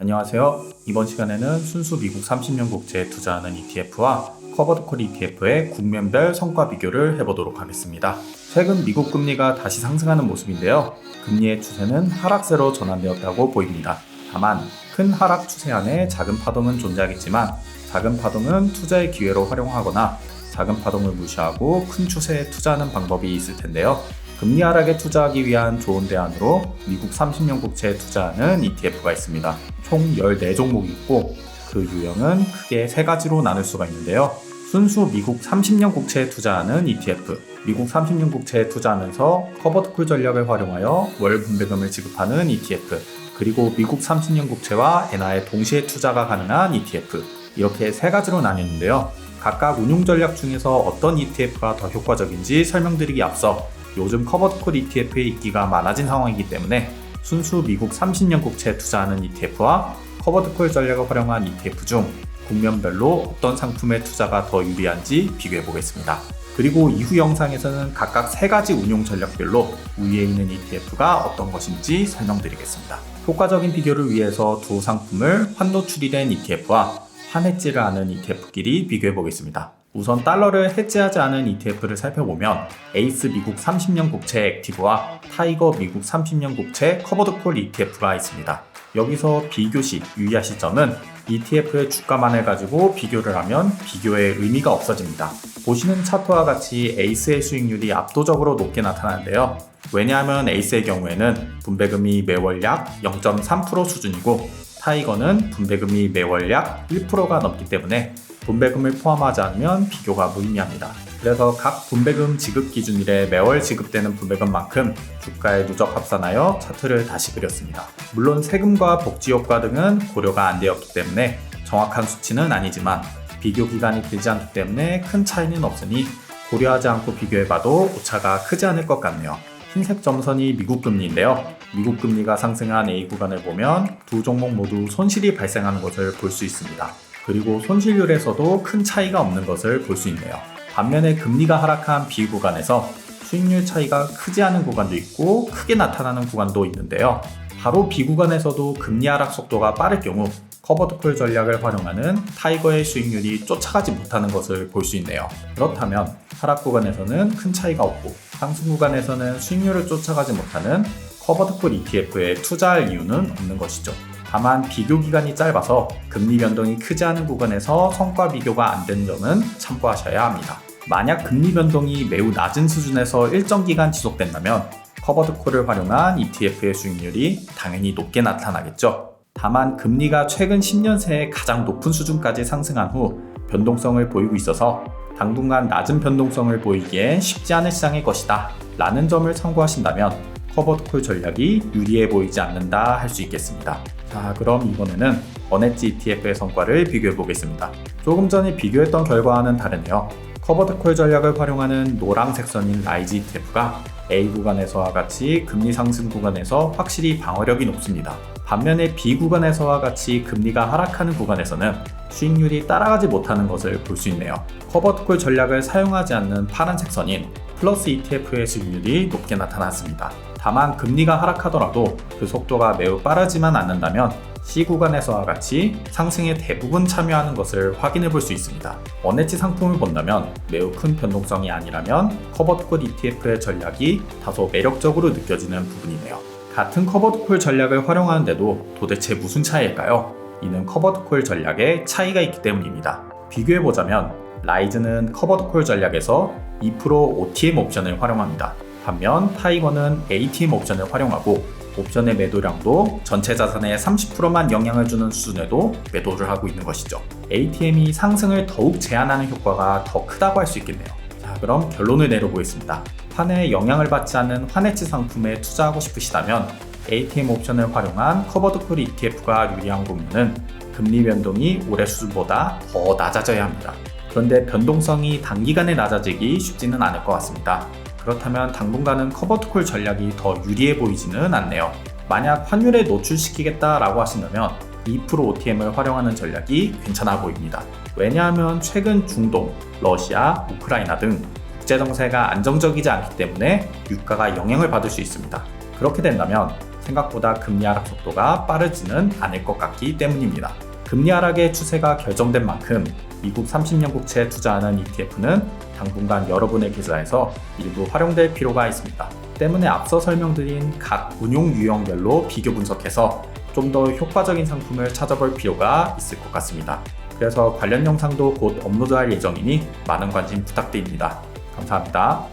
안녕하세요. 이번 시간에는 순수 미국 30년 국채에 투자하는 ETF와 커버드콜 ETF의 국면별 성과 비교를 해보도록 하겠습니다. 최근 미국 금리가 다시 상승하는 모습인데요. 금리의 추세는 하락세로 전환되었다고 보입니다. 다만 큰 하락 추세 안에 작은 파동은 존재하겠지만 작은 파동은 투자의 기회로 활용하거나 작은 파동을 무시하고 큰 추세에 투자하는 방법이 있을 텐데요. 금리 하락에 투자하기 위한 좋은 대안으로 미국 30년 국채에 투자하는 ETF가 있습니다. 총 14종목이 있고 그 유형은 크게 3가지로 나눌 수가 있는데요. 순수 미국 30년 국채에 투자하는 ETF, 미국 30년 국채에 투자하면서 커버드콜 전략을 활용하여 월 분배금을 지급하는 ETF, 그리고 미국 30년 국채와 엔화에 동시에 투자가 가능한 ETF, 이렇게 3가지로 나뉘는데요. 각각 운용 전략 중에서 어떤 ETF가 더 효과적인지 설명드리기 앞서 요즘 커버드콜 ETF의 인기가 많아진 상황이기 때문에 순수 미국 30년 국채에 투자하는 ETF와 커버드콜 전략을 활용한 ETF 중 국면별로 어떤 상품에 투자가 더 유리한지 비교해 보겠습니다. 그리고 이후 영상에서는 각각 3가지 운용 전략별로 우위에 있는 ETF가 어떤 것인지 설명드리겠습니다. 효과적인 비교를 위해서 두 상품을 환노 출이된 ETF와 환해지를 하는 ETF끼리 비교해 보겠습니다. 우선 달러를 해지하지 않은 ETF를 살펴보면 에이스 미국 30년 국채 액티브와 타이거 미국 30년 국채 커버드콜 ETF가 있습니다. 여기서 비교 시 유의하실 점은 ETF의 주가만을 가지고 비교를 하면 비교의 의미가 없어집니다. 보시는 차트와 같이 에이스의 수익률이 압도적으로 높게 나타나는데요. 왜냐하면 에이스의 경우에는 분배금이 매월 약 0.3% 수준이고 타이거는 분배금이 매월 약 1%가 넘기 때문에 분배금을 포함하지 않으면 비교가 무의미합니다. 그래서 각 분배금 지급 기준일에 매월 지급되는 분배금만큼 주가에 누적 합산하여 차트를 다시 그렸습니다. 물론 세금과 복지 효과 등은 고려가 안 되었기 때문에 정확한 수치는 아니지만 비교 기간이 길지 않기 때문에 큰 차이는 없으니 고려하지 않고 비교해봐도 오차가 크지 않을 것 같네요. 흰색 점선이 미국 금리인데요. 미국 금리가 상승한 A 구간을 보면 두 종목 모두 손실이 발생하는 것을 볼 수 있습니다. 그리고 손실률에서도 큰 차이가 없는 것을 볼 수 있네요. 반면에 금리가 하락한 B 구간에서 수익률 차이가 크지 않은 구간도 있고 크게 나타나는 구간도 있는데요. 바로 B 구간에서도 금리 하락 속도가 빠를 경우 커버드콜 전략을 활용하는 타이거의 수익률이 쫓아가지 못하는 것을 볼 수 있네요. 그렇다면 하락 구간에서는 큰 차이가 없고 상승 구간에서는 수익률을 쫓아가지 못하는 커버드콜 ETF에 투자할 이유는 없는 것이죠. 다만 비교 기간이 짧아서 금리 변동이 크지 않은 구간에서 성과 비교가 안 되는 점은 참고하셔야 합니다. 만약 금리 변동이 매우 낮은 수준에서 일정 기간 지속된다면 커버드콜을 활용한 ETF의 수익률이 당연히 높게 나타나겠죠. 다만 금리가 최근 10년 새에 가장 높은 수준까지 상승한 후 변동성을 보이고 있어서 당분간 낮은 변동성을 보이기엔 쉽지 않은 시장의 것이다 라는 점을 참고하신다면 커버드콜 전략이 유리해 보이지 않는다 할 수 있겠습니다. 자, 그럼 이번에는 원엣지 ETF의 성과를 비교해 보겠습니다. 조금 전에 비교했던 결과와는 다르네요. 커버드콜 전략을 활용하는 노란색 선인 라이즈 ETF가 A 구간에서와 같이 금리 상승 구간에서 확실히 방어력이 높습니다. 반면에 B 구간에서와 같이 금리가 하락하는 구간에서는 수익률이 따라가지 못하는 것을 볼 수 있네요. 커버드콜 전략을 사용하지 않는 파란색 선인 플러스 ETF의 수익률이 높게 나타났습니다. 다만 금리가 하락하더라도 그 속도가 매우 빠르지만 않는다면 C 구간에서와 같이 상승에 대부분 참여하는 것을 확인해 볼 수 있습니다. 원엣지 상품을 본다면 매우 큰 변동성이 아니라면 커버드콜 ETF의 전략이 다소 매력적으로 느껴지는 부분이네요. 같은 커버드콜 전략을 활용하는데도 도대체 무슨 차이일까요? 이는 커버드콜 전략에 차이가 있기 때문입니다. 비교해보자면 라이즈는 커버드콜 전략에서 2% OTM 옵션을 활용합니다. 반면 타이거는 ATM 옵션을 활용하고 옵션의 매도량도 전체 자산의 30%만 영향을 주는 수준에도 매도를 하고 있는 것이죠. ATM이 상승을 더욱 제한하는 효과가 더 크다고 할 수 있겠네요. 자, 그럼 결론을 내려보겠습니다. 환에 영향을 받지 않는 환해지 상품에 투자하고 싶으시다면 ATM 옵션을 활용한 커버드콜 ETF가 유리한 국면은 금리 변동이 올해 수준보다 더 낮아져야 합니다. 그런데 변동성이 단기간에 낮아지기 쉽지는 않을 것 같습니다. 그렇다면 당분간은 커버드콜 전략이 더 유리해 보이지는 않네요. 만약 환율에 노출시키겠다라고 하신다면 2% OTM을 활용하는 전략이 괜찮아 보입니다. 왜냐하면 최근 중동, 러시아, 우크라이나 등 국제 정세가 안정적이지 않기 때문에 유가가 영향을 받을 수 있습니다. 그렇게 된다면 생각보다 금리 하락 속도가 빠르지는 않을 것 같기 때문입니다. 금리 하락의 추세가 결정된 만큼 미국 30년 국채에 투자하는 ETF는 당분간 여러분의 계좌에서 일부 활용될 필요가 있습니다. 때문에 앞서 설명드린 각 운용 유형별로 비교 분석해서 좀 더 효과적인 상품을 찾아볼 필요가 있을 것 같습니다. 그래서 관련 영상도 곧 업로드할 예정이니 많은 관심 부탁드립니다. 감사합니다.